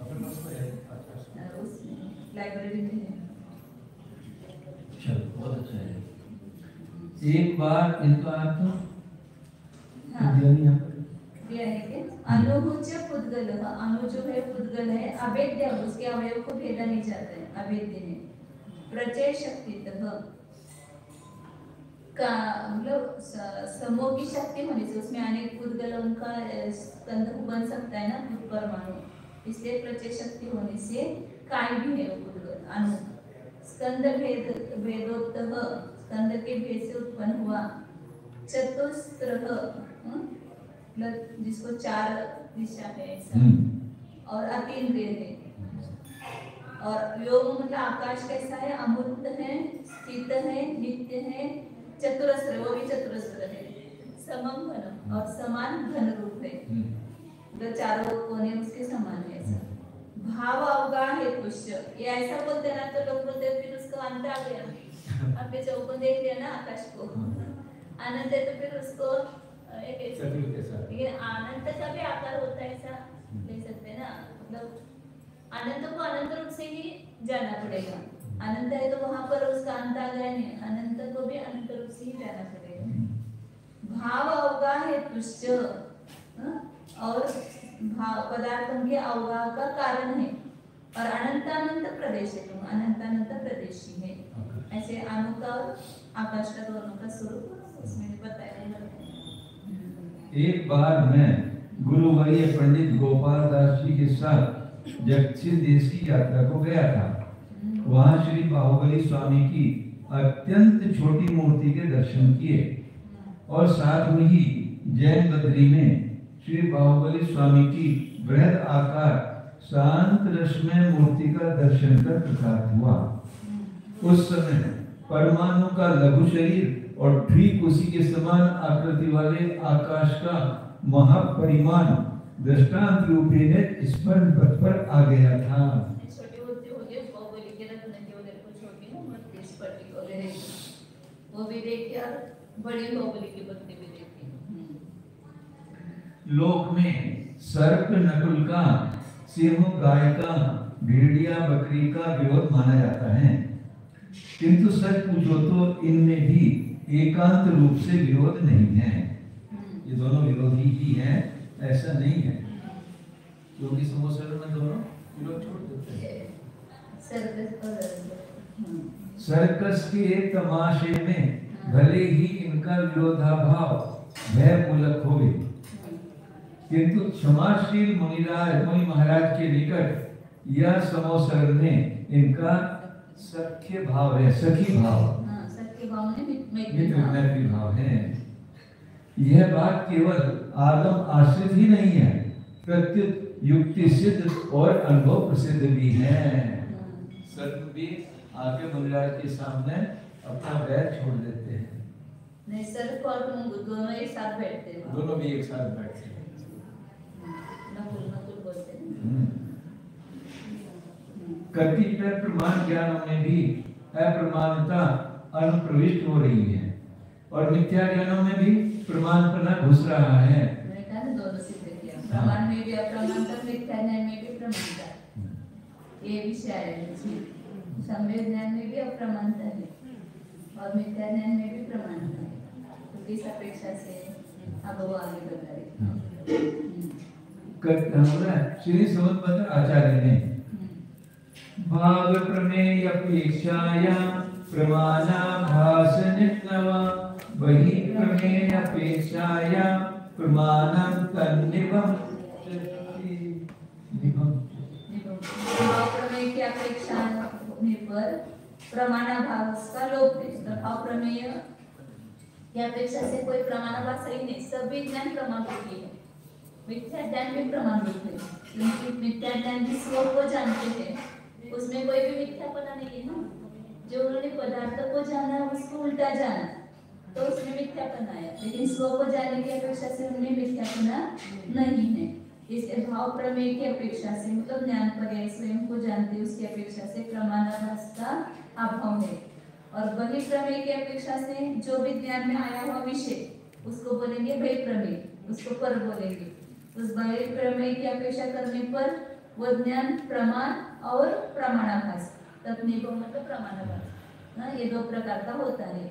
अपन उसको है अच्छा उसमें लाइब्रेरी में है। चलो बहुत अच्छा है। एक बार इनका अर्थ हाँ यहाँ पर दिया है कि अनुभूच्य पुद्गल, अनु जो है पुद्गल है, अभेद्य उसके अवयव को भेदा नहीं जाता है, अभेद्य है। प्रचय शक्तितः का मतलब समूह की शक्ति होने से उसमें अनेक पुद्गलों का स्कंद बन सकता है ना परमाणु, इसलिए प्रचय शक्ति होने से काय भी है वो पुद्गल अनु। स्कंद भेदोत्तः स्कंद के भेद से उत्पन्न हुआ। चतुस्रः मतलब जिसको 4 दिशा है ऐसा, और अतीन्द्रिय है। और व्योम मतलब आकाश कैसा है, अमूर्त है, स्थित है, नित्य है, चतुरस्र वो भी चतुरस्र है, समम घन और समान घन रूप है, जो चारों कोने उसके समान है ऐसा। भाव अवगा है पुष्य, ये ऐसा बोलते ना तो लोग बोलते फिर उसका अंत आ गया। आपने चौकोन देख लिया ना आकाश को, अनंत है तो फिर उसको लेकिन अनंत का भी आकार होता है ऐसा ले सकते हैं ना, मतलब अनंत को अनंत रूप से ही जाना पड़ेगा। अनंत है तो वहां पर उसका अंत आ गया नहीं, अनंत को भी अनंत रूप से ही जाना पड़ेगा। भाव अवगा है तुष्य और भाव पदार्थों के अवगा का कारण है, और अनंत अनंत प्रदेश है, अनंत अनंत प्रदेशी है। ऐसे अणु का और आकाश का दोनों का स्वरूप उसमें बताया है। एक बार मैं गुरुवर्य पंडित गोपाल दास जी के साथ जगतसिंह देश की यात्रा को गया था। वहां श्री बाहुबली स्वामी की अत्यंत छोटी मूर्ति के दर्शन किए और साथ में ही जैन बद्री में श्री बाहुबली स्वामी की बृहद आकार शांत रसमय मूर्ति का दर्शन कर प्रसाद हुआ। उस समय परमाणु का लघु शरीर और ठीक उसी के समान आकृति वाले आकाश का महापरिमाण दृष्टांत रूपेण स्मरण पथ पर आ गया था। छोटी मूर्ति हो गई बाहुबली के रत्न की वगैरह कुछ होगी ना मूर्ति स्फटिक वगैरह वो भी देखी और बड़ी बाहुबली की मूर्ति भी देखी। लोक में सर्प नकुल का, सिंह गाय का, भेड़िया बकरी का विरोध माना जाता है, किंतु सच पूछो तो इनमें भी एकांत रूप से विरोध नहीं है। ये दोनों विरोधी ही हैं, ऐसा नहीं है, क्योंकि समोसर में दोनों विरोध छोड़ देते हैं। सर्कस के तमाशे में भले ही इनका विरोधाभाव भय मूलक हो गए, किंतु क्षमाशील मुनि महाराज के निकट यह समोसर में इनका सख्य भाव है, सखी भाव, सख्य भाव मैत्री भाव है। यह बात केवल आगम आश्रित ही नहीं है, प्रत्युत युक्ति सिद्ध और अनुभव प्रसिद्ध भी है। सर्प भी आके मुनिराज के सामने अपना बैर छोड़ देते हैं। नहीं, सर्प और मुंगुर दोनों एक साथ बैठते हैं। दोनों भी एक साथ बैठते हैं। नकुल बोलते हैं। कतिपय प्रमाण ज्ञानों में भी अप्रमाणता अनुप्रविष्ट हो रही है और मिथ्या ज्ञानों में भी प्रमाणपना घुस रहा है। मैंने कहा ना दोनों सिद्ध किया, प्रमाण में भी अप्रमाणता, मिथ्या ज्ञान में भी प्रमाणता। ये विषय है, सम्यक ज्ञान में भी अप्रमाणता है और मिथ्या ज्ञान में भी प्रमाणता है। तो इस अपेक्षा से अब वो आगे बता रहे श्री समन्वत आचार्य ने भाव प्रमेय अपेक्षाया प्रमाणाभास नित्नवा वही प्रमेय अपेक्षाया प्रमाणं तन्निवम भाव प्रमेय की अपेक्षा होने पर प्रमाणाभास का लोप है। तो भाव प्रमेय की अपेक्षा से कोई प्रमाणाभास सही नहीं, सभी ज्ञान प्रमाणभूत है। मिथ्या ज्ञान भी प्रमाणभूत है, क्योंकि मिथ्या ज्ञान जिस स्वरूप को जानते हैं उसमें कोई भी मिथ्यापना नहीं है ना। जो उन्होंने पदार्थ को जाना उसको उल्टा जाना तो उसमें मिथ्यापना है, लेकिन स्व को जानने की अपेक्षा से उनमें मिथ्यापना नहीं है। इसलिए भाव प्रमेय की अपेक्षा से मतलब ज्ञान पर्याय स्वयं को जानते उसकी अपेक्षा से प्रमाणाभास का अभाव है। और वही प्रमेय की अपेक्षा से जो भी ज्ञान में आया हुआ विषय उसको बोलेंगे भय प्रमेय, उसको पर बोलेंगे। उस भय प्रमेय की अपेक्षा करने पर वो ज्ञान प्रमाण और प्रमाणाभास, तत्निभव मतलब प्रमाणाभास, ये दो प्रकार का होता है।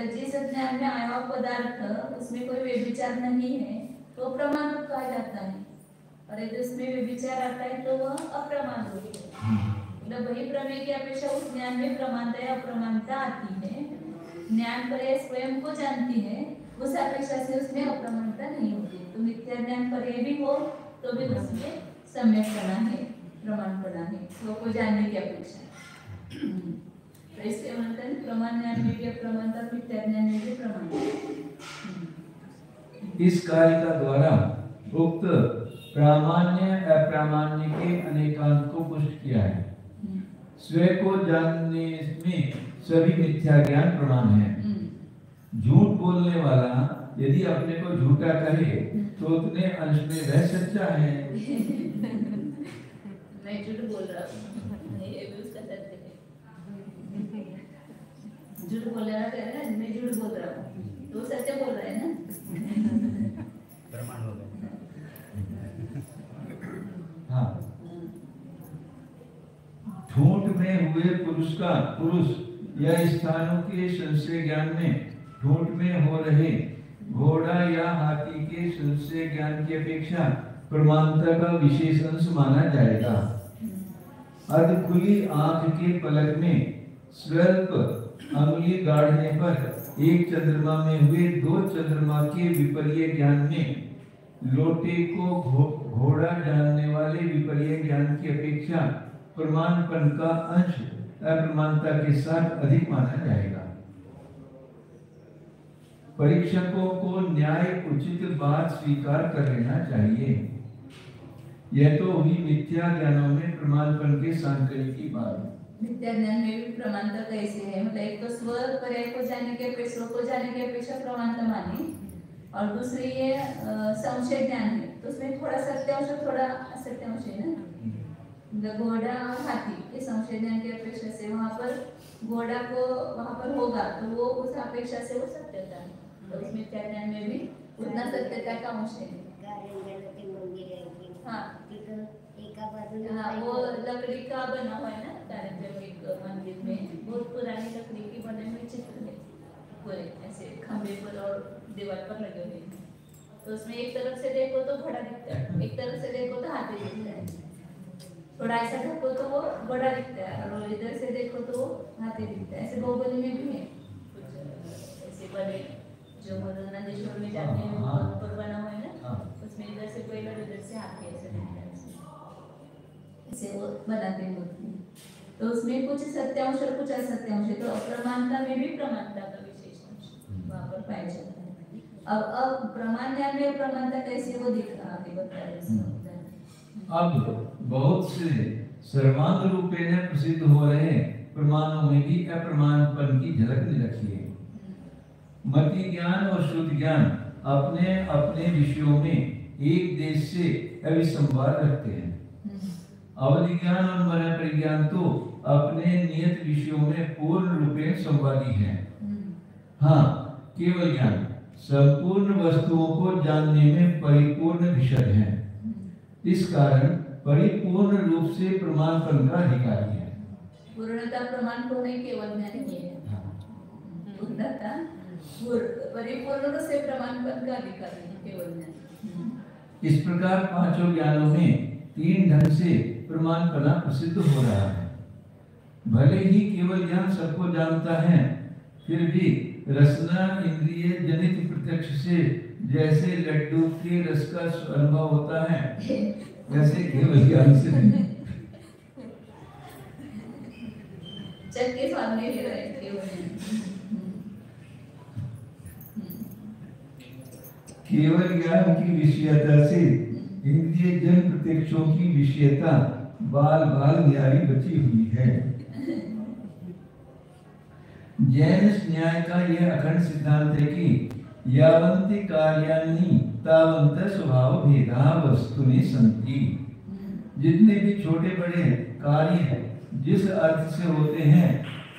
जिस ज्ञान में आया हुआ पदार्थ उसमें कोई व्यभिचार नहीं है तो प्रमाण रूप कहा जाता है, और यदि उसमें व्यभिचार आता है तो वह अप्रमाण रूप है। मतलब वही प्रमेय की अपेक्षा उस ज्ञान में प्रमाणता या अप्रमाणता आती है। ज्ञान पर्याय स्वयं को जानती है, उस अपेक्षा से उसमें अप्रमाणता नहीं होती। तो मिथ्या ज्ञान पर्याय भी हो तो भी उसमें सम्यकपना है, प्रमाणपना है, स्व को जानने की अपेक्षा। तो इससे मतलब प्रमाण ज्ञान में भी अप्रमाणता, मिथ्या ज्ञान में भी प्रमाणता। इस कारिका द्वारा उक्त प्रामाण्य अप्रामाण्य के अनेकांत को पुष्ट किया है। स्वयं को जानने में सभी मिथ्या ज्ञान प्रमाण है। झूठ बोलने वाला यदि अपने को झूठा कहे तो उतने अंश में वह सच्चा है। मैं झूठ बोल रहा हूँ, ये भी उसका सत्य है। झूठ बोल रहा है, मैं झूठ बोल रहा हूँ तो सत्य बोल रहा है ना, प्रमाण हो गया। हाँ, झूठ में हुए पुरुष या स्थानों के संशय ज्ञान में झूठ में हो रहे घोड़ा या हाथी के संशय ज्ञान की अपेक्षा प्रमाणता का विशेष अंश माना जाएगा। अर्ध खुली आंख के पलक में स्वल्प अंगुली गाड़ने पर एक चंद्रमा में हुए 2 चंद्रमा के विपर्य ज्ञान में लोटे को घोड़ा जानने वाले विपर्य ज्ञान की अपेक्षा प्रमाणपन का अंश अप्रमाणता के साथ अधिक माना जाएगा। परीक्षकों को न्याय उचित बात स्वीकार कर लेना चाहिए। यह तो हुई मिथ्या ज्ञानों में प्रमाणपन के सांकर्य की बात। मिथ्या ज्ञान में भी प्रमाणता कैसे है, मतलब एक तो स्व पर्याय को जाने के अपेक्षा को जाने की अपेक्षा प्रमाणता मानी, और दूसरी ये संशय ज्ञान है, तो उसमें थोड़ा सत्यांश थोड़ा असत्यांश है ना। घोड़ा और हाथी ये संशय ज्ञान की अपेक्षा से वहाँ पर घोड़ा को वहाँ पर होगा तो वो उस अपेक्षा से वो सत्यता है, तो उस मिथ्या ज्ञान में भी उतना सत्यता का अंश है। हाँ हाँ, वो लकड़ी का बना हुआ है ना, तारंजलिक मंदिर में बहुत पुरानी लकड़ी की बने हुए चित्र है, पूरे ऐसे खंभे पर और दीवार पर लगे हुए हैं। तो उसमें एक तरफ से देखो तो घोड़ा दिखता है, एक तरफ से देखो तो हाथी दिखता है, थोड़ा ऐसा देखो तो वो घोड़ा दिखता है, और इधर से देखो तो हाथी दिखता है। ऐसे बाहुबली में भी है कुछ ऐसे बड़े जो नंदेश्वर में जाते हैं ऊपर बना हुआ है ना, उसमें इधर से कोई और इधर से हाथी ऐसे दिखता है, ऐसे वो बनाते हैं मूर्ति। तो उसमें कुछ सत्यांश और कुछ असत्यांश है, तो अप्रमाणता में भी प्रमाणता का विशेष अंश वहाँ पर पाया जाता है। अब प्रमाण ज्ञान में प्रमाणता कैसे वो दिख रहा है बताया। अब बहुत से सर्वांग रूपेण प्रसिद्ध हो रहे प्रमाणों में भी अप्रमाणपन की झलक निरखी है। मति ज्ञान और शुद्ध ज्ञान अपने अपने विषयों में एक देश से अविसंवाद रखते हैं। अवधि ज्ञान और मन परिज्ञान तो अपने नियत विषयों में पूर्ण रूपेण संवादी हैं। हाँ, केवल ज्ञान संपूर्ण वस्तुओं को जानने में परिपूर्ण विषय है। इस कारण परिपूर्ण रूप से प्रमाणपन का अधिकारी है। पूर्णता प्रमाण को नहीं केवल ज्ञान ही है, पूर्णता परिपूर्ण रूप से प्रमाणपन का अधिकारी है केवल ज्ञान। इस प्रकार पांचों ज्ञानों में 3 ढंग से प्रमाणपना प्रसिद्ध हो रहा है। भले ही केवल ज्ञान सबको जानता है, फिर भी रसना इंद्रिय जनित प्रत्यक्ष से जैसे लड्डू के रस का अनुभव होता है, वैसे केवल ज्ञान से नहीं। चक्के सामने ही रहे केवल ज्ञान की विषयता से इंद्रिय जन प्रत्यक्षों की विषयता बाल बाल न्यारी बची हुई है। जैन न्याय का यह अखंड सिद्धांत है कि यावन्ति कार्याणि तावन्त स्वभाव भेदा वस्तुनि सन्ति। जितने भी छोटे बड़े कार्य हैं जिस अर्थ से होते हैं,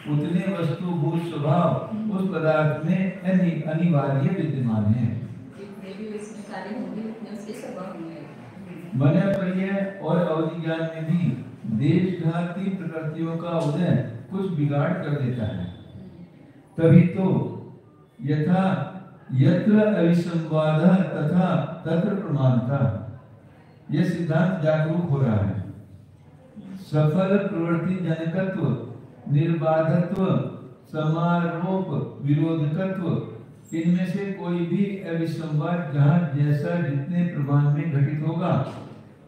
उतने वस्तुभूत स्वभाव उस पदार्थ में अनिवार्य विद्यमान है। मन पर्याय और अवधि ज्ञान में भी देशघाती प्रकृतियों का उदय कुछ बिगाड़ कर देता है। तभी तो यथा यत्र अविसंवाद तथा तत्र प्रमाणता, यह सिद्धांत जागरूक हो रहा है। सफल प्रवृत्ति जनकत्व, निर्बाधत्व, समारोप विरोधकत्व, इनमें से कोई भी अविसंवाद जहाँ जैसा जितने प्रमाण में घटित होगा,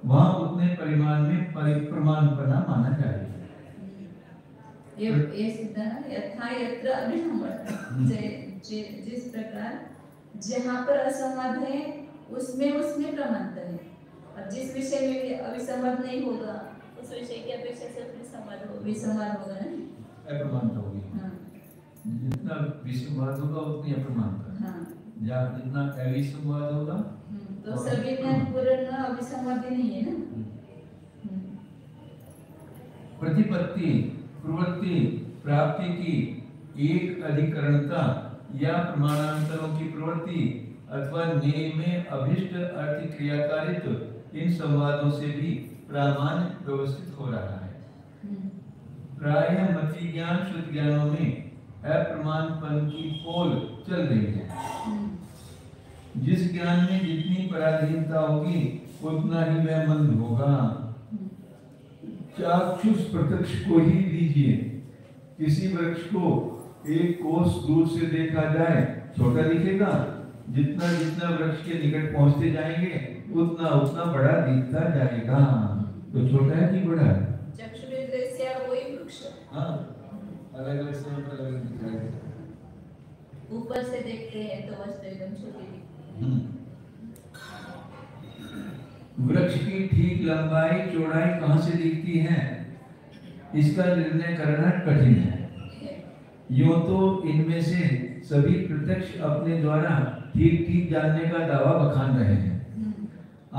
वहाँ उतने परिमाण में प्रमाणपना माना जाएगा। ये सिद्धांत यथा यत्र अविसंवाद, जिस प्रकार जहाँ पर असंवाद है उसमें प्रमाणता है, और जिस विषय में भी अविसंवाद नहीं होगा उस विषय की अपेक्षा से उसमें विसंवाद होगा ना, अप्रमाणता होगी। हाँ। जितना विसंवाद होगा उतनी अप्रमाणता। हाँ। जहाँ जितना अविसंवाद होगा तो सभी ज्ञान पूर्ण अविसंवादी नहीं है ना। प्रतिपत्ति प्रवृत्ति प्राप्ति की एक अधिकरणता या प्रमाणांतरों की प्रवृत्ति अथवा नेय में अभिष्ट अर्थ क्रियाकारित्व, इन संवादों से भी प्रामाण्य व्यवस्थित हो रहा है। प्रायः मति ज्ञान शुद्ध ज्ञानों में अप्रमाणपन की पोल चल रही है। जिस ज्ञान में जितनी पराधीनता होगी उतना ही वह मंद होगा। चाक्षुष प्रत्यक्ष को ही लीजिए, किसी वृक्ष को एक कोस दूर से देखा जाए छोटा दिखेगा, जितना जितना वृक्ष के निकट पहुंचते जाएंगे उतना उतना बड़ा दिखता जाएगा। तो छोटा है कि बड़ा है? चक्षुरेंद्रिय से वही वृक्ष हाँ, अलग अलग समय पर अलग दिख रहा है। ऊपर से देखते हैं तो वस्तु एकदम छोटी दिखती है। वृक्ष की ठीक लंबाई चौड़ाई कहाँ से दिखती है, इसका निर्णय करना कठिन है। यूं तो इनमें से सभी प्रत्यक्ष अपने द्वारा ठीक ठीक जानने का दावा बखान रहे हैं।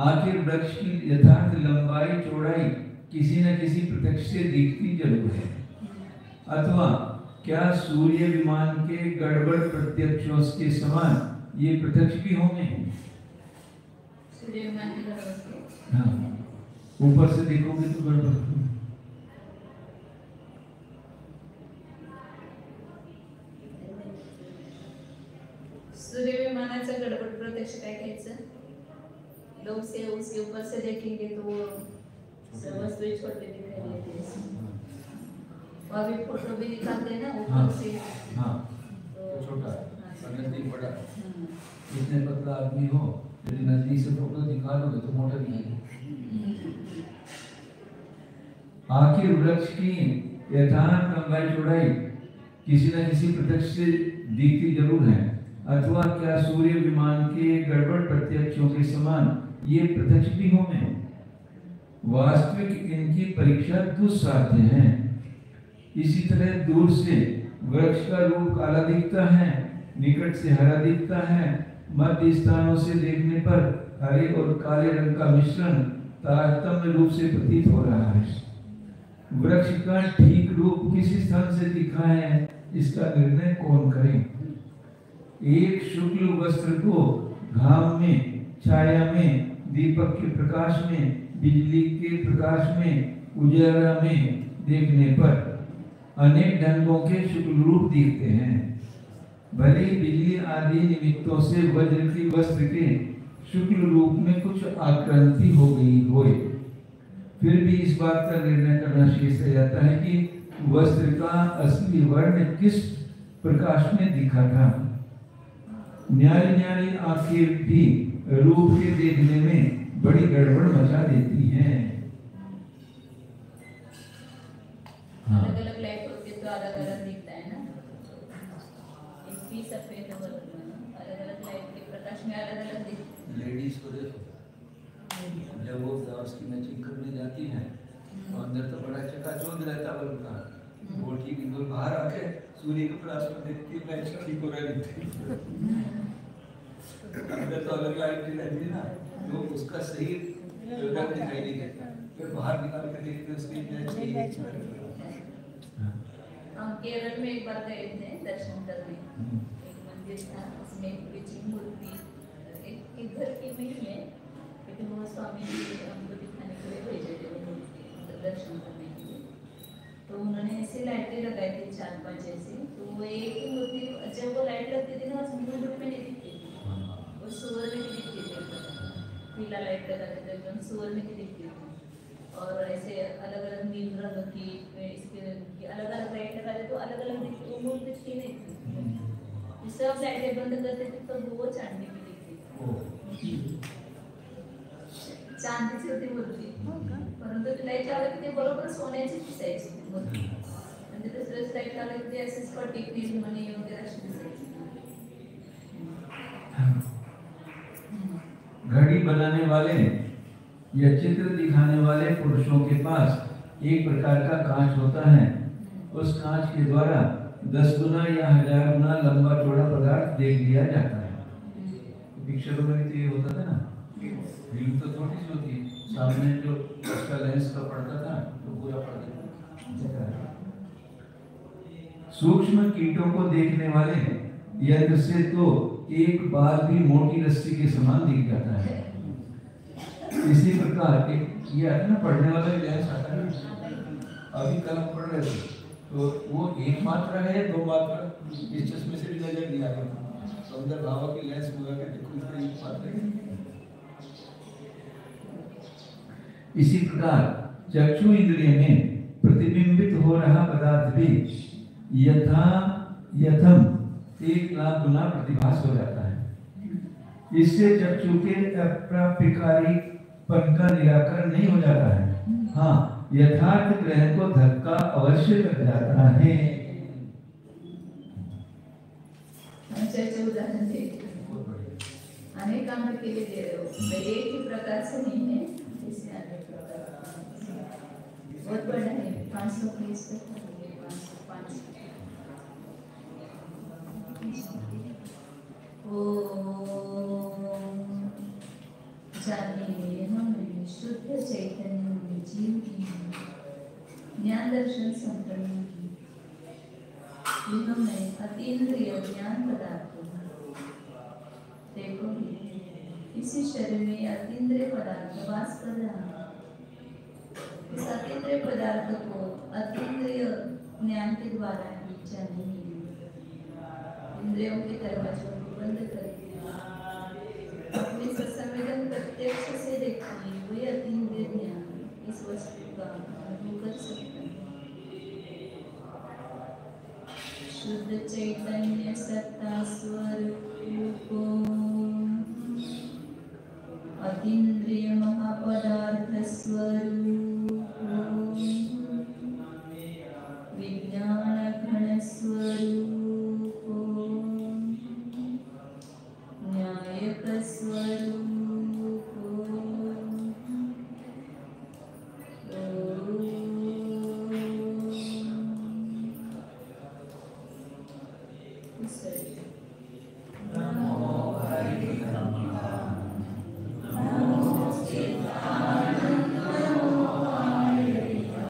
आखिर वृक्ष की यथार्थ लंबाई चौड़ाई किसी न किसी प्रत्यक्ष से दिखती जरूर है। अथवा क्या सूर्य विमान के गड़बड़ प्रत्यक्षों के समान ये प्रत्यक्ष भी होंगे? सूर्य विमान की गड़बड़ से हाँ, ऊपर से देखोगे तो गड़बड़। सूर्य विमानाचा गडबड प्रत्यक्ष काय घ्यायचं? लोग से उसके ऊपर से देखेंगे तो वो सब वस्तुएं छोटे दिखाई देती है। और अभी फोटो भी दिखाते हैं ना ऊपर से। हाँ, तो छोटा हाँ। नजदीक बड़ा। इतने पतला आदमी हो यदि नजदीक से फोटो दिखा दोगे तो मोटा दिखेगा। आखिर वृक्ष की यथार्थ लंबाई चौड़ाई किसी न किसी प्रत्यक्ष से दिखती जरूर है। अथवा क्या सूर्य विमान के गड़बड़ प्रत्यक्षों के समान ये प्रत्यक्ष भी होंगे? वास्तविक इनकी परीक्षा दुस्साध्य है। इसी तरह दूर से वृक्ष का रूप काला दिखता है, निकट से हरा दिखता है, मध्य स्थानों से देखने पर हरे और काले रंग का मिश्रण तारतम्य रूप से प्रतीत हो रहा है। वृक्ष का ठीक रूप किस स्थान से दिखा है, इसका निर्णय कौन करे? एक शुक्ल वस्त्र को घाम में, छाया में, दीपक के प्रकाश में, बिजली के प्रकाश में, उजाला में देखने पर अनेक ढंगों के शुक्ल रूप दिखते हैं। भले ही बिजली आदि निमित्तों से वज्र की वस्त्र के शुक्ल रूप में कुछ आक्रांति हो गई होए, फिर भी इस बात का निर्णय करना शेष रह जाता है कि वस्त्र का असली वर्ण किस प्रकाश में दिखा था। न्यारी न्यारी आखिर भी रूप के देखने में बड़ी गड़बड़ मचा देती हैं। हाँ। अलग अलग लाइट होती है तो अलग अलग दिखता है ना। इसकी सफेद और अलग अलग लाइट के प्रकाश में अलग अलग दिखता है। लेडीज को देखो, जब वो ब्लाउज की मैचिंग करने जाती है तो अंदर तो बड़ा चकाचौंध रहता है उनका, वो ठीक बिल्कुल बाहर आके सूर्य के प्रकाश में देखती है मैच ठीक हो रहा है। अंदर तो अलग लाइट रहती है ना, तो उसका सही रंग दिखाई नहीं देता, फिर बाहर निकाल कर देखते उसकी मैच ठीक। हम केरल में एक बार गए थे दर्शन करने। एक मंदिर था, उसमें एक विचित्र मूर्ति, एक घर की नहीं है, लेकिन वो स्वामी जी हमको दिखाने के लिए भेजे थे वो मूर्ति, मतलब दर्शन करने के लिए। तो उन्होंने ऐसी लाइटें लगाई थी 4-5 ऐसी, तो वो एक ही मूर्ति जब वो लाइट लगती थी ना मुंडुक में नहीं दिखती थी, वो सुअर में दिखती थी। पीला लाइट लगाते थे एकदम सुअर में दिखती थी। और ऐसे अलग अलग नील रंग की इसके अलग अलग लाइट लगाते तो अलग अलग दिखती, वो मूर्ति दिखती नहीं थी। सब लाइटें बंद करते थे तो वो चांदी की दिखती थी, चांदीची होती मूर्ति, परंतु ती लाईट लावली की ते बरोबर सोन्याची दिसायची मूर्ती, म्हणजे दुसऱ्याच लाईट लावली की ते असे स्फटिक निर्मणी वगैरे अशी दिसायची। घड़ी बनाने वाले या चित्र दिखाने वाले पुरुषों के पास एक प्रकार का कांच होता है। उस कांच के द्वारा 10 गुना या 1000 गुना लंबा चौड़ा पदार्थ देख लिया जाता है। पिक्चरों में तो ये होता था ना, फिल्म तो छोटी सी होती है, सामने जो उसका लेंस का पड़ता था तो पूरा पड़ जाता। सूक्ष्म कीटों को देखने वाले यंत्र से तो एक बाल भी मोटी रस्सी के समान दिख जाता है। इसी प्रकार एक ये आता ना पढ़ने वाला लेंस आता है, अभी कल हम पढ़ रहे थे तो वो एक मात्रा है या 2 मात्रा, इस चश्मे से भी नजर नहीं आ रहा, तो अंदर भावा की लेंस लगा के देखो इसका एक मात्रा है। इसी प्रकार चक्षु इंद्रिय में प्रतिबिंबित हो रहा पदार्थ भी यथा यथम एक लाख गुना प्रतिभास हो जाता है। इससे चक्षु के अप्रापिकारीपन का निराकरण नहीं हो जाता है। हाँ, यथार्थ ग्रहण को धक्का अवश्य लग जाता है। पंचायत उदाहरण देखिए, अनेक काम के लिए दे रहे हो, एक ही प्रकार से नहीं है, इससे अनेक प्रकार बहुत बड़ा है। 520 तक 505 जानिए हमें शुद्ध चैतन्य जीव की ज्ञान दर्शन संपन्न की जिन्होंने अतीन्द्रिय ज्ञान पदार्थों देखो इसी शरीर में अतीन्द्रिय पदार्थ वास कर रहा है। इस अतीन्द्रिय पदार्थ को अतीन्द्रिय ज्ञान के द्वारा जानिए। इंद्रियों के दरवाजों को बंद करिए, अपने संवेदन प्रत्यक्ष से देखिए, वही अतीन्द्रिय ज्ञान इस वस्तु का अनुभव कर सकता है। शुद्ध चैतन्य सत्ता स्वरूप अतीन्द्रिय महापदार्थ स्वरूप विज्ञान